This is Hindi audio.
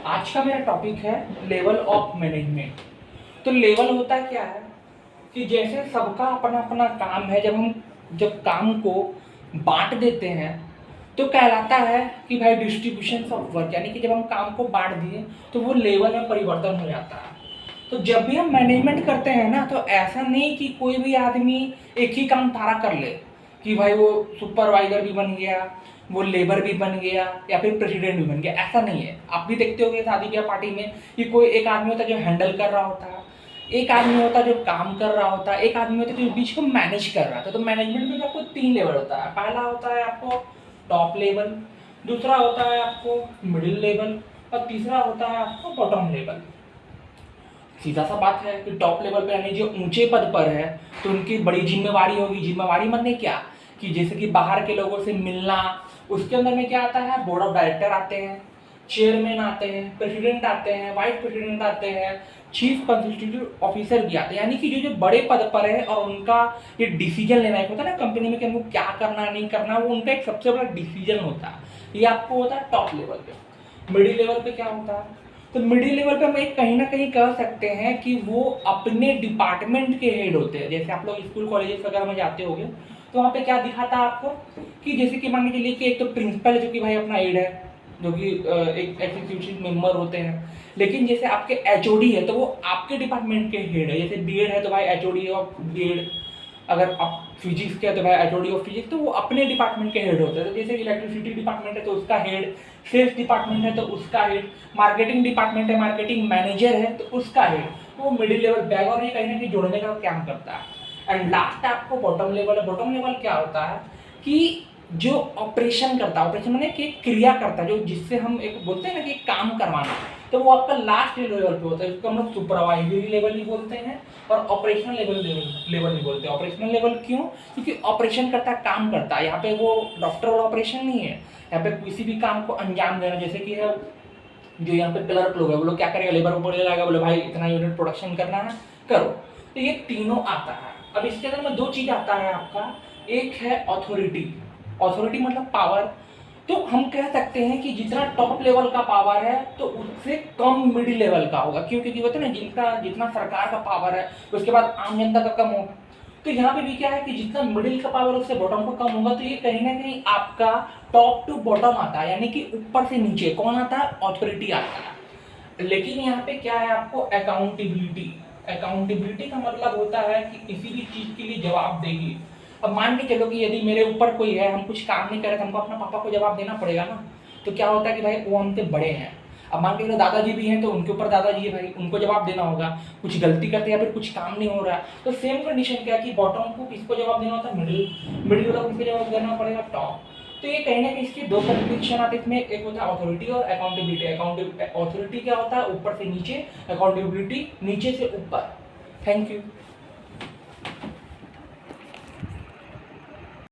आज का मेरा टॉपिक है लेवल ऑफ मैनेजमेंट। तो लेवल होता क्या है कि जैसे सबका अपना अपना काम है, जब काम को बांट देते हैं तो कहलाता है कि भाई डिस्ट्रीब्यूशन ऑफ वर्क, यानी कि जब हम काम को बांट दिए तो वो लेवल में परिवर्तन हो जाता है। तो जब भी हम मैनेजमेंट करते हैं ना, तो ऐसा नहीं कि कोई भी आदमी एक ही काम सारा कर ले, कि भाई वो सुपरवाइजर भी बन गया, वो लेबर भी बन गया या फिर प्रेसिडेंट भी बन गया। ऐसा नहीं है। आप भी देखते होंगे शादी ब्याह पार्टी में कि कोई एक आदमी होता है जो हैंडल कर रहा होता है, एक आदमी होता है जो काम कर रहा होता है, एक आदमी होता है जो बीच को मैनेज कर रहा था। तो मैनेजमेंट में आपको 3 लेवल होता है। पहला होता है आपको टॉप लेवल, दूसरा होता है आपको मिडिल लेवल और तीसरा होता है आपको बॉटम लेवल। सीधा सा बात है कि टॉप लेवल पे यानी जो ऊंचे पद पर है तो उनकी बड़ी जिम्मेवारी होगी। जिम्मेवारी मतलब क्या कि जैसे कि बाहर के लोगों से मिलना, उसके अंदर में क्या आता है, बोर्ड ऑफ डायरेक्टर आते हैं, चेयरमैन आते हैं, प्रेसिडेंट आते हैं, वाइस प्रेसिडेंट आते हैं, चीफ कंस्टिट्यूटिव ऑफिसर भी आते हैं। यानी कि जो जो बड़े पद पर है और उनका ये डिसीजन लेना एक होता है ना कंपनी में कि हमको क्या करना नहीं करना, वो उनका एक सबसे बड़ा डिसीजन होता है। ये आपको होता है टॉप लेवल पे। मिडिल लेवल पे क्या होता है, तो मिडिल लेवल पे हम एक कहीं ना कहीं कह सकते हैं कि वो अपने डिपार्टमेंट के हेड होते हैं। जैसे आप लोग स्कूल कॉलेजेस वगैरह में जाते होंगे तो वहाँ पे क्या दिखाता है आपको कि जैसे कि मान के चलिए कि एक तो प्रिंसिपल जो कि भाई अपना हेड है, जो कि एक एग्जीक्यूटिव मेंबर होते हैं। लेकिन जैसे आपके एचओडी है तो वो आपके डिपार्टमेंट के हेड है। जैसे बीएड है तो भाई एचओडी ऑफ बीएड, अगर आप फिजिक्स के तो भाई एचओडी ऑफ फिजिक्स, तो वो अपने डिपार्टमेंट के हेड होते हैं। तो जैसे इलेक्ट्रिसिटी डिपार्टमेंट है तो उसका हेड, सेल्स डिपार्टमेंट है तो उसका हेड, मार्केटिंग डिपार्टमेंट है, मार्केटिंग मैनेजर है तो उसका हेड। तो वो मिडिल लेवल बैग और ये कहीं ना कहीं जोड़ने का काम करता है। एंड लास्ट आपको बॉटम लेवल है। बॉटम लेवल क्या होता है कि जो ऑपरेशन करता है, ऑपरेशन मैंने कि क्रिया करता है, जो जिससे हम एक बोलते हैं ना कि काम करवाना, तो वो आपका लास्ट लेवल पे होता है। इसको हम लोग सुपरवाइजरी लेवल भी बोलते हैं और ऑपरेशनल लेवल भी बोलते हैं। ऑपरेशनल लेवल क्यों? क्योंकि ऑपरेशन करता है, काम करता है। यहाँ पे वो डॉक्टर वाला ऑपरेशन नहीं है। यहाँ पे किसी भी काम को अंजाम देना, जैसे कि है जो यहाँ पे क्लर्क लोग है, वो लोग क्या करेगा, लेबर को बोले जाएगा, बोले भाई इतना यूनिट प्रोडक्शन करना है, करो। तो ये तीनों आता है। अब इसके अंदर में 2 चीज आता है आपका। एक है ऑथोरिटी। ऑथोरिटी मतलब पावर। तो हम कह सकते हैं कि जितना टॉप लेवल का पावर है तो उससे कम मिडिल लेवल का होगा। क्यों? क्योंकि होता है ना, जिनका जितना सरकार का पावर है उसके बाद आम जनता का कम होगा। तो यहाँ पे भी क्या है कि जितना मिडिल का पावर उससे बॉटम का कम होगा। तो ये कहीं ना कहीं आपका टॉप टू बॉटम आता है, यानी कि ऊपर से नीचे कौन आता है, ऑथोरिटी आता है। लेकिन यहाँ पे क्या है, आपको अकाउंटेबिलिटी। अकाउंटेबिलिटी का मतलब होता है कि किसी भी चीज के लिए जवाबदेही। अब मान के चलो कि यदि मेरे ऊपर कोई है, हम कुछ काम नहीं करे तो हमको अपना पापा को जवाब देना पड़ेगा ना। तो क्या होता है कि भाई वो हमसे बड़े हैं। अब मान के चलो दादाजी भी हैं तो उनके ऊपर दादाजी है भाई, उनको जवाब देना होगा। कुछ गलती करते या फिर कुछ काम नहीं हो रहा है तो सेम कंडीशन क्या है कि बॉटम को किसको जवाब देना होता है, मिडिल वाला को किसको जवाब देना पड़ेगा, टॉप। तो ये कहीं ना कहीं इसके 2 कंडीशन आते हैं इसमें। एक होता है अथॉरिटी और अकाउंटेबिलिटी। अथॉरिटी क्या होता है, ऊपर से नीचे, अकाउंटेबिलिटी नीचे से ऊपर। Thank you.